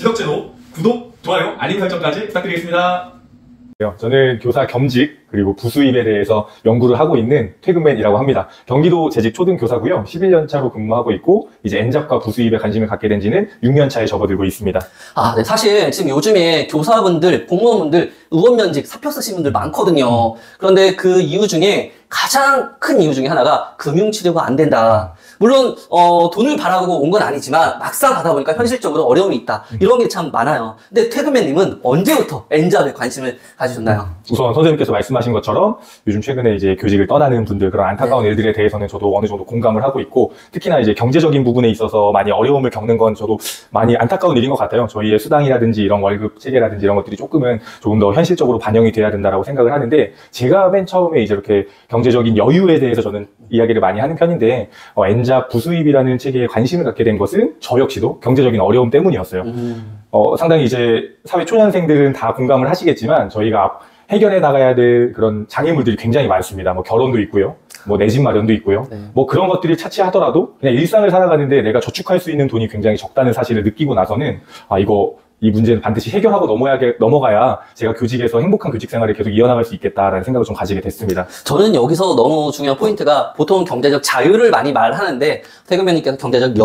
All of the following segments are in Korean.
지석제로 구독, 좋아요, 알림 설정까지 부탁드리겠습니다. 저는 교사 겸직 그리고 부수입에 대해서 연구를 하고 있는 퇴근맨이라고 합니다. 경기도 재직 초등교사고요. 11년 차로 근무하고 있고 이제 N잡과 부수입에 관심을 갖게 된 지는 6년 차에 접어들고 있습니다. 네. 사실 지금 요즘에 교사분들, 공무원분들 의원 면직 사표 쓰신 분들 많거든요. 그런데 그 이유 중에 가장 큰 이유 중에 하나가 금융치료가 안 된다. 물론 돈을 바라보고 온 건 아니지만 막상 받아보니까 현실적으로 어려움이 있다. 이런 게 참 많아요. 근데 퇴근맨님은 언제부터 N잡에 관심을 가지셨나요? 우선 선생님께서 말씀하신 것처럼 요즘 최근에 이제 교직을 떠나는 분들 그런 안타까운 일들에 대해서는 저도 어느 정도 공감을 하고 있고, 특히나 이제 경제적인 부분에 있어서 많이 어려움을 겪는 건 저도 많이 안타까운 일인 것 같아요. 저희의 수당이라든지 이런 월급 체계라든지 이런 것들이 조금 더 현실적으로 반영이 돼야 된다라고 생각을 하는데, 제가 맨 처음에 이제 이렇게 경제적인 여유에 대해서 저는 이야기를 많이 하는 편인데, N잡 부수입이라는 체계에 관심을 갖게 된 것은 저 역시도 경제적인 어려움 때문이었어요. 상당히 이제 사회 초년생들은 다 공감을 하시겠지만 저희가 해결해 나가야 될 그런 장애물들이 굉장히 많습니다. 뭐 결혼도 있고요. 뭐 내 집 마련도 있고요. 뭐 그런 것들이 차치하더라도 그냥 일상을 살아가는데 내가 저축할 수 있는 돈이 굉장히 적다는 사실을 느끼고 나서는 이 문제는 반드시 해결하고 넘어가야 제가 교직에서 행복한 교직 생활을 계속 이어나갈 수 있겠다라는 생각을 좀 가지게 됐습니다. 저는 여기서 너무 중요한 포인트가, 보통 경제적 자유를 많이 말하는데 퇴근맨님께서 경제적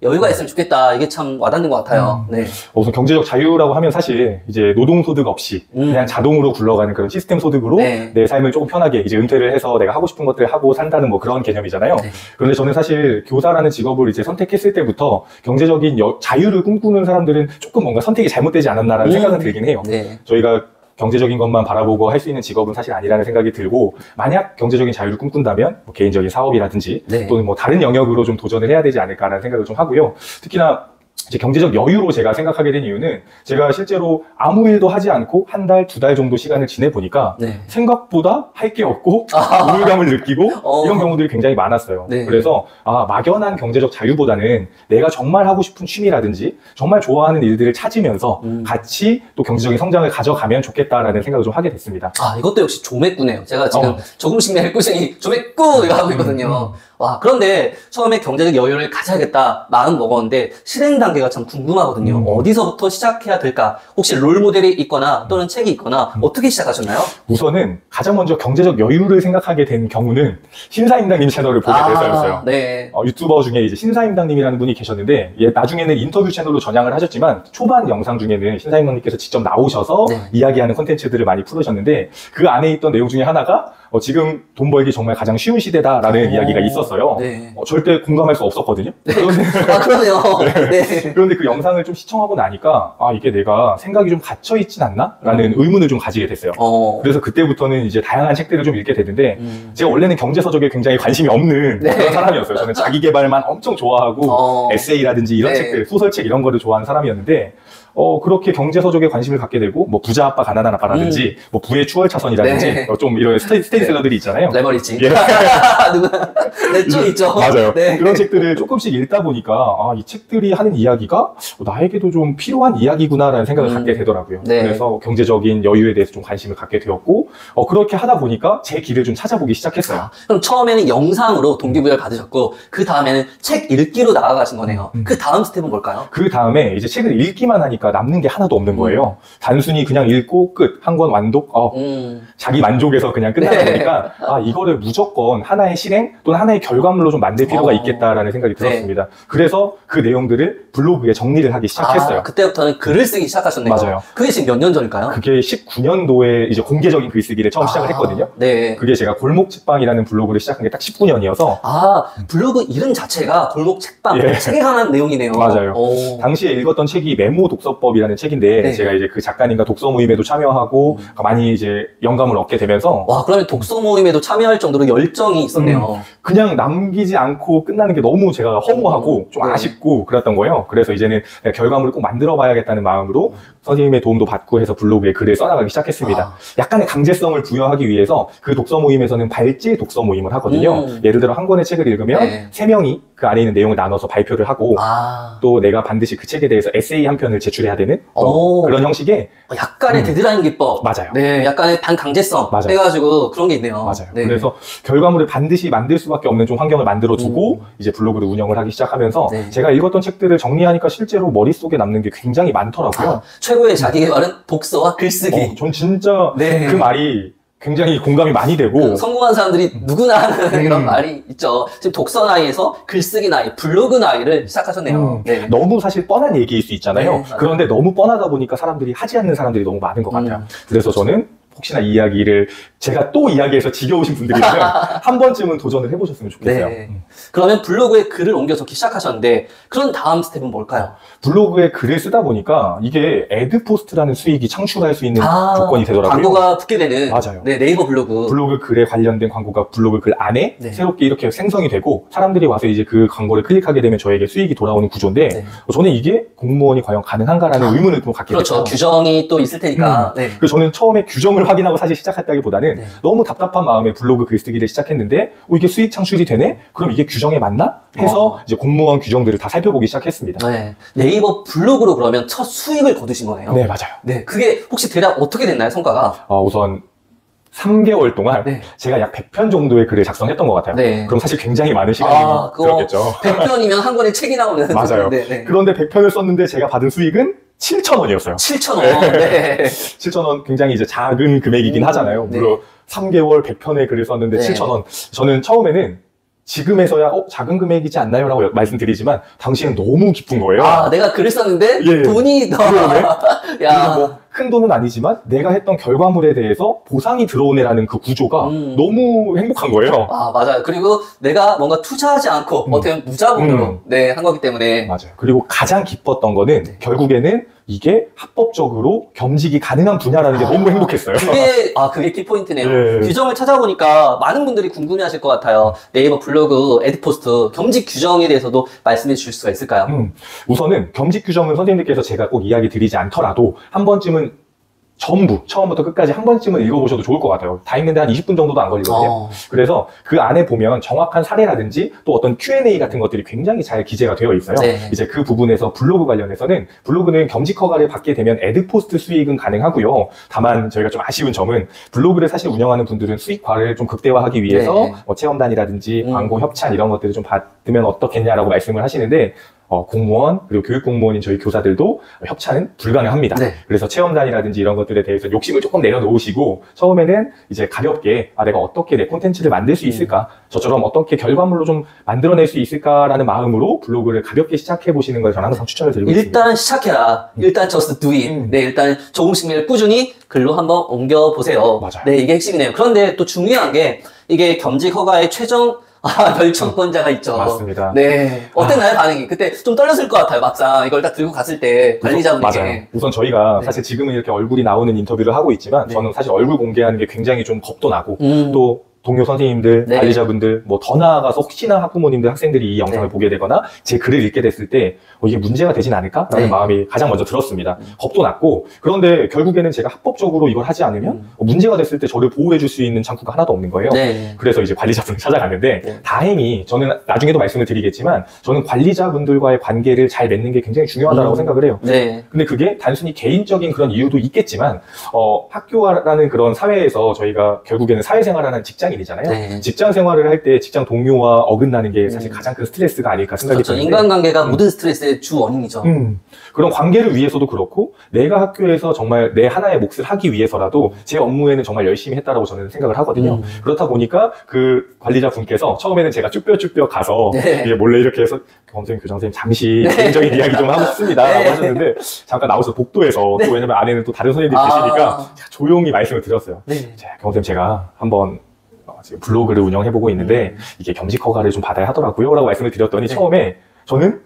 여유가 있으면 좋겠다. 이게 참 와닿는 것 같아요. 네. 우선 경제적 자유라고 하면 사실 이제 노동소득 없이 그냥 자동으로 굴러가는 그런 시스템 소득으로 내 삶을 조금 편하게 이제 은퇴를 해서 내가 하고 싶은 것들을 하고 산다는 뭐 그런 개념이잖아요. 그런데 저는 사실 교사라는 직업을 이제 선택했을 때부터 경제적인 자유를 꿈꾸는 사람들은 조금 뭔가 선택이 잘못되지 않았나라는 생각은 들긴 해요. 저희가 경제적인 것만 바라보고 할 수 있는 직업은 사실 아니라는 생각이 들고, 만약 경제적인 자유를 꿈꾼다면 뭐 개인적인 사업이라든지 또는 뭐 다른 영역으로 좀 도전을 해야 되지 않을까라는 생각을 좀 하고요. 특히나 이제 경제적 여유로 제가 생각하게 된 이유는, 제가 실제로 아무 일도 하지 않고 한 달, 두 달 정도 시간을 지내보니까 생각보다 할 게 없고 우울감을 느끼고 이런 경우들이 굉장히 많았어요. 그래서 막연한 경제적 자유보다는 내가 정말 하고 싶은 취미라든지 정말 좋아하는 일들을 찾으면서 같이 또 경제적인 성장을 가져가면 좋겠다라는 생각을 좀 하게 됐습니다. 이것도 역시 조맥구네요. 제가 지금 조금씩 낼 꾸준히 조맥구 이거 하고 있거든요. 그런데 처음에 경제적 여유를 가져야겠다 마음 먹었는데 실행 단계가 참 궁금하거든요. 어디서부터 시작해야 될까? 혹시 롤모델이 있거나 또는 책이 있거나 어떻게 시작하셨나요? 우선은 가장 먼저 경제적 여유를 생각하게 된 경우는 신사임당님 채널을 보게 돼서였어요. 유튜버 중에 이제 신사임당님이라는 분이 계셨는데, 나중에는 인터뷰 채널로 전향을 하셨지만 초반 영상 중에는 신사임당님께서 직접 나오셔서 이야기하는 콘텐츠들을 많이 풀으셨는데, 그 안에 있던 내용 중에 하나가 지금 돈 벌기 정말 가장 쉬운 시대다라는 이야기가 있었어요. 절대 공감할 수 없었거든요. 그러네요. 그런데 그 영상을 좀 시청하고 나니까 이게 내가 생각이 좀 갇혀 있진 않나? 라는 의문을 좀 가지게 됐어요. 그래서 그때부터는 이제 다양한 책들을 좀 읽게 되는데, 제가 원래는 경제서적에 굉장히 관심이 없는 그런 사람이었어요. 저는 자기계발만 엄청 좋아하고 에세이라든지 이런 책들, 소설책 이런 거를 좋아하는 사람이었는데, 그렇게 경제서적에 관심을 갖게 되고, 뭐 부자 아빠 가난한 아빠라든지 뭐 부의 추월차선이라든지 좀 이런 스테디셀러들이 있잖아요. 레버리지. 좀 있죠. 맞아요. 그런 책들을 조금씩 읽다 보니까 이 책들이 하는 이야기가 나에게도 좀 필요한 이야기구나라는 생각을 갖게 되더라고요. 그래서 경제적인 여유에 대해서 좀 관심을 갖게 되었고, 그렇게 하다 보니까 제 길을 좀 찾아보기 시작했어요. 그럼 처음에는 영상으로 동기부여를 받으셨고, 그 다음에는 책 읽기로 나아가신 거네요. 그 다음 스텝은 뭘까요? 그 다음에 이제 책을 읽기만 하니까 남는 게 하나도 없는 거예요. 단순히 그냥 읽고 끝, 한 권 완독, 자기 만족에서 그냥 끝나다 보니까 이거를 무조건 하나의 실행 또는 하나의 결과물로 좀 만들 필요가 있겠다라는 생각이 들었습니다. 그래서 그 내용들을 블로그에 정리를 하기 시작했어요. 그때부터는 글을 쓰기 시작하셨네요. 맞아요. 그게 지금 몇 년 전일까요? 그게 19년도에 이제 공개적인 글쓰기를 처음 시작을 했거든요. 그게 제가 골목책방이라는 블로그를 시작한 게 딱 19년이어서. 블로그 이름 자체가 골목책방, 책에 관한 내용이네요. 맞아요. 당시에 읽었던 책이 메모 독서법이라는 책인데, 제가 이제 그 작가님과 독서 모임에도 참여하고 많이 이제 영감을 얻게 되면서. 그러면 독서 모임에도 참여할 정도로 열정이 있었네요. 그냥 남기지 않고 끝나는 게 너무 제가 허무하고 좀 아쉽고 그랬던 거예요. 그래서 이제는 결과물을 꼭 만들어 봐야겠다는 마음으로 선생님의 도움도 받고 해서 블로그에 글을 써나가기 시작했습니다. 약간의 강제성을 부여하기 위해서 그 독서 모임에서는 발제 독서 모임을 하거든요. 예를 들어 한 권의 책을 읽으면 3명이 그 안에 있는 내용을 나눠서 발표를 하고 또 내가 반드시 그 책에 대해서 에세이 한 편을 제출해야 되는 그런 형식의 약간의 데드라인 기법. 맞아요. 네, 약간의 반강제성 해가지고 그런 게 있네요. 맞아요. 네. 그래서 결과물을 반드시 만들 수밖에 없는 좀 환경을 만들어 두고 이제 블로그를 운영을 하기 시작하면서 제가 읽었던 책들을 정리하니까 실제로 머릿속에 남는 게 굉장히 많더라고요. 최고의 자기개발은 독서와 글쓰기. 전 진짜 그 말이 굉장히 공감이 많이 되고 성공한 사람들이 누구나 하는 이런 말이 있죠. 지금 독서 나이에서 글쓰기 나이, 블로그 나이를 시작하셨네요. 네. 너무 사실 뻔한 얘기일 수 있잖아요. 네, 그런데 너무 뻔하다 보니까 사람들이 하지 않는 사람들이 너무 많은 것 같아요. 그래서 저는 혹시나 이 이야기를 제가 또 이야기해서 지겨우신 분들이라면 한 번쯤은 도전을 해보셨으면 좋겠어요. 네. 그러면 블로그에 글을 옮겨 적기 시작하셨는데 그런 다음 스텝은 뭘까요? 블로그에 글을 쓰다 보니까 이게 애드포스트라는 수익이 창출할 수 있는 조건이 되더라고요. 광고가 붙게 되는 맞아요. 네, 네이버 블로그. 블로그 글에 관련된 광고가 블로그 글 안에 새롭게 이렇게 생성이 되고 사람들이 와서 이제 그 광고를 클릭하게 되면 저에게 수익이 돌아오는 구조인데 저는 이게 공무원이 과연 가능한가라는 의문을 좀 갖게 됐어요. 그렇죠. 규정이 또 있을 테니까. 그래서 저는 처음에 규정을 확인하고 사실 시작했다기보다는 너무 답답한 마음에 블로그 글쓰기를 시작했는데 이게 수익 창출이 되네? 그럼 이게 규정에 맞나? 해서 이제 공무원 규정들을 다 살펴보기 시작했습니다. 네이버 블로그로 그러면 첫 수익을 거두신 거네요. 네, 맞아요. 네, 그게 혹시 대략 어떻게 됐나요, 성과가? 우선 3개월 동안 제가 약 100편 정도의 글을 작성했던 것 같아요. 그럼 사실 굉장히 많은 시간이 들었겠죠. 100편이면 한 권에 책이 나오는. 맞아요. 그런데 100편을 썼는데 제가 받은 수익은 7,000원이었어요. 7,000원. 7,000원 굉장히 이제 작은 금액이긴 하잖아요. 물론 3개월 100편의 글을 썼는데 7,000원. 저는 처음에는 지금에서야 작은 금액이지 않나요? 라고 말씀드리지만 당시엔 너무 기쁜 거예요. 내가 글을 썼는데 돈이 더 야. 뭐 큰 돈은 아니지만 내가 했던 결과물에 대해서 보상이 들어오네라는 그 구조가 너무 행복한 거예요. 맞아요. 그리고 내가 뭔가 투자하지 않고 어떻게 보면 무자본으로 한 거기 때문에. 맞아요. 그리고 가장 기뻤던 거는 결국에는 이게 합법적으로 겸직이 가능한 분야라는 게 너무 행복했어요. 그게 키포인트네요. 규정을 찾아보니까 많은 분들이 궁금해하실 것 같아요. 네이버 블로그, 애드포스트, 겸직 규정에 대해서도 말씀해 주실 수가 있을까요? 우선은 겸직 규정은 선생님들께서 제가 꼭 이야기 드리지 않더라도 한 번쯤은 전부 처음부터 끝까지 한 번쯤은 읽어보셔도 좋을 것 같아요. 다 읽는데 한 20분 정도도 안 걸리거든요. 그래서 그 안에 보면 정확한 사례라든지 또 어떤 Q&A 같은 것들이 굉장히 잘 기재가 되어 있어요. 이제 그 부분에서 블로그 관련해서는 블로그는 겸직 허가를 받게 되면 애드포스트 수익은 가능하고요. 다만 저희가 좀 아쉬운 점은 블로그를 사실 운영하는 분들은 수익화를 좀 극대화하기 위해서 뭐 체험단이라든지 광고 협찬 이런 것들을 좀 받으면 어떻겠냐라고 말씀을 하시는데 공무원 그리고 교육공무원인 저희 교사들도 협찬은 불가능합니다. 그래서 체험단이라든지 이런 것들에 대해서 욕심을 조금 내려놓으시고 처음에는 이제 가볍게 내가 어떻게 내 콘텐츠를 만들 수 있을까 저처럼 어떻게 결과물로 좀 만들어낼 수 있을까라는 마음으로 블로그를 가볍게 시작해 보시는 걸 저는 항상 추천을 드리고 있습니다. 일단 시작해라. 일단 just do it. 일단 조금씩 매일 꾸준히 글로 한번 옮겨보세요. 맞아요. 이게 핵심이네요. 그런데 또 중요한 게 이게 겸직 허가의 최종 결정권자가 있죠. 맞습니다. 어땠나요, 반응이? 그때 좀 떨렸을 것 같아요, 막상. 이걸 딱 들고 갔을 때, 관리자분에게. 맞아요. 우선 저희가 사실 지금은 이렇게 얼굴이 나오는 인터뷰를 하고 있지만, 저는 사실 얼굴 공개하는 게 굉장히 좀 겁도 나고, 또, 동료 선생님들, 관리자분들, 뭐 더 나아가서 혹시나 학부모님들, 학생들이 이 영상을 보게 되거나 제 글을 읽게 됐을 때 이게 문제가 되진 않을까라는 마음이 가장 먼저 들었습니다. 겁도 났고 그런데 결국에는 제가 합법적으로 이걸 하지 않으면 문제가 됐을 때 저를 보호해 줄 수 있는 창구가 하나도 없는 거예요. 그래서 이제 관리자분을 찾아갔는데 다행히 저는 나중에도 말씀을 드리겠지만 저는 관리자분들과의 관계를 잘 맺는 게 굉장히 중요하다고 생각을 해요. 근데 그게 단순히 개인적인 그런 이유도 있겠지만 학교라는 그런 사회에서 저희가 결국에는 사회생활하는 직장인이잖아요. 직장 생활을 할 때 직장 동료와 어긋나는 게 사실 가장 큰 스트레스가 아닐까 생각이 드는데 인간관계가 모든 스트레스의 주 원인이죠. 그런 관계를 위해서도 그렇고 내가 학교에서 정말 내 하나의 몫을 하기 위해서라도 제 업무에는 정말 열심히 했다라고 저는 생각을 하거든요. 그렇다 보니까 그 관리자분께서 처음에는 제가 쭈뼛쭈뼛 가서 몰래 이렇게 해서 교장선생님, 교장선생님 잠시 개인적인 이야기 좀 하고 싶습니다 라고 하셨는데 잠깐 나오셔서 복도에서 또 왜냐면 안에는 또 다른 선생님들이 계시니까 조용히 말씀을 드렸어요. 교장선생님 제가 한번 지금 블로그를 운영해보고 있는데 이게 겸직 허가를 좀 받아야 하더라고요 라고 말씀을 드렸더니 처음에 저는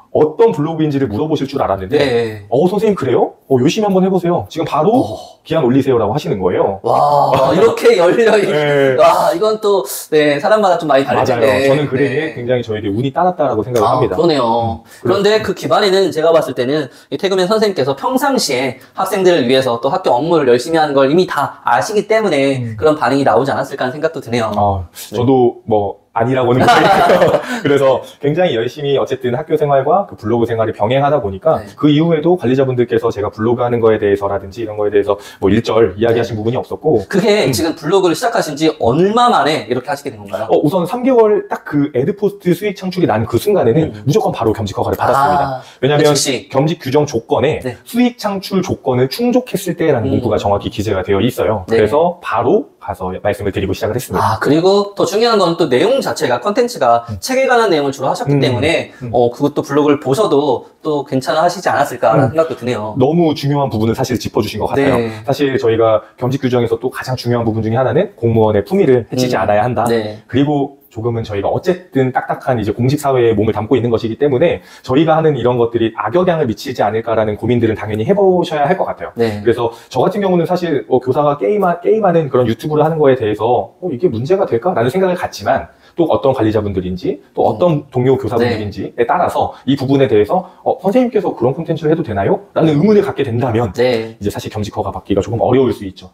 어떤 블로그인지를 물어보실 줄 알았는데 선생님 그래요? 열심히 한번 해보세요. 지금 바로 기한 올리세요 라고 하시는 거예요. 와 이렇게 열려있는 와 이건 또 사람마다 좀 많이 다를 텐데 맞아요. 저는 그게 굉장히 저에게 운이 따랐다라고 생각을 합니다. 그러네요. 그런데 그 기반에는 제가 봤을 때는 태금현 선생님께서 평상시에 학생들을 위해서 또 학교 업무를 열심히 하는 걸 이미 다 아시기 때문에 그런 반응이 나오지 않았을까 하는 생각도 드네요. 저도 뭐 아니라고는 못하겠고요. 그래서 굉장히 열심히 어쨌든 학교 생활과 그 블로그 생활을 병행하다 보니까 그 이후에도 관리자분들께서 제가 블로그 하는 거에 대해서라든지 이런 거에 대해서 뭐 일절 이야기하신 부분이 없었고. 그게 지금 블로그를 시작하신 지 얼마 만에 이렇게 하시게 된 건가요? 우선 3개월 딱 그 애드포스트 수익 창출이 난 그 순간에는 무조건 바로 겸직 허가를 받았습니다. 왜냐하면 겸직 규정 조건에 수익 창출 조건을 충족했을 때라는 문구가 정확히 기재가 되어 있어요. 그래서 바로 가서 말씀을 드리고 시작을 했습니다. 그리고 더 중요한 건 또 내용 자체가 컨텐츠가 책에 관한 내용을 주로 하셨기 때문에 그것도 블로그를 보셔도 또 괜찮아 하시지 않았을까라는 생각도 드네요. 너무 중요한 부분을 사실 짚어주신 것 같아요. 사실 저희가 겸직 규정에서 또 가장 중요한 부분 중에 하나는 공무원의 품위를 해치지 않아야 한다. 그리고 조금은 저희가 어쨌든 딱딱한 이제 공직사회에 몸을 담고 있는 것이기 때문에 저희가 하는 이런 것들이 악영향을 미치지 않을까라는 고민들은 당연히 해보셔야 할 것 같아요. 그래서 저 같은 경우는 사실 교사가 게임하는 그런 유튜브를 하는 거에 대해서 이게 문제가 될까라는 생각을 갖지만 또 어떤 관리자분들인지 또 어떤 동료 교사분들인지에 따라서 이 부분에 대해서 선생님께서 그런 콘텐츠를 해도 되나요? 라는 의문을 갖게 된다면 이제 사실 겸직 허가 받기가 조금 어려울 수 있죠.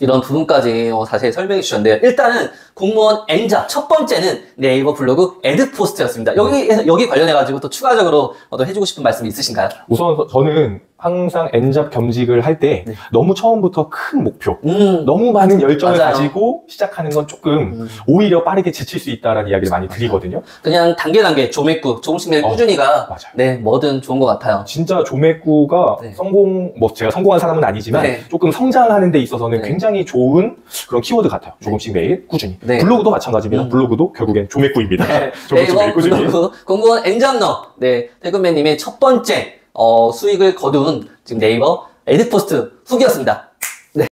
이런 부분까지 자세히 설명해 주셨는데요. 일단은 공무원 N잡 첫 번째는 네이버 블로그 애드포스트였습니다. 여기 관련해가지고 또 추가적으로 해주고 싶은 말씀이 있으신가요? 우선 저는 항상 N잡 겸직을 할 때 너무 처음부터 큰 목표, 너무 많은 열정을 가지고 시작하는 건 조금 오히려 빠르게 지칠 수 있다라는 이야기를 많이 드리거든요. 그냥 단계 조맥구, 조금씩 꾸준히가 뭐든 좋은 것 같아요. 진짜 조맥구가 제가 성공한 사람은 아니지만 조금 성장하는 데 있어서는 굉장히 좋은 그런 키워드 같아요. 조금씩 매일 꾸준히. 블로그도 마찬가지입니다. 블로그도 결국엔 조맥구입니다. 조금씩 매일 꾸준히. 블로그 공무원 N잡러 태근맨님의 첫 번째 수익을 거둔 지금 네이버 애드포스트 후기였습니다.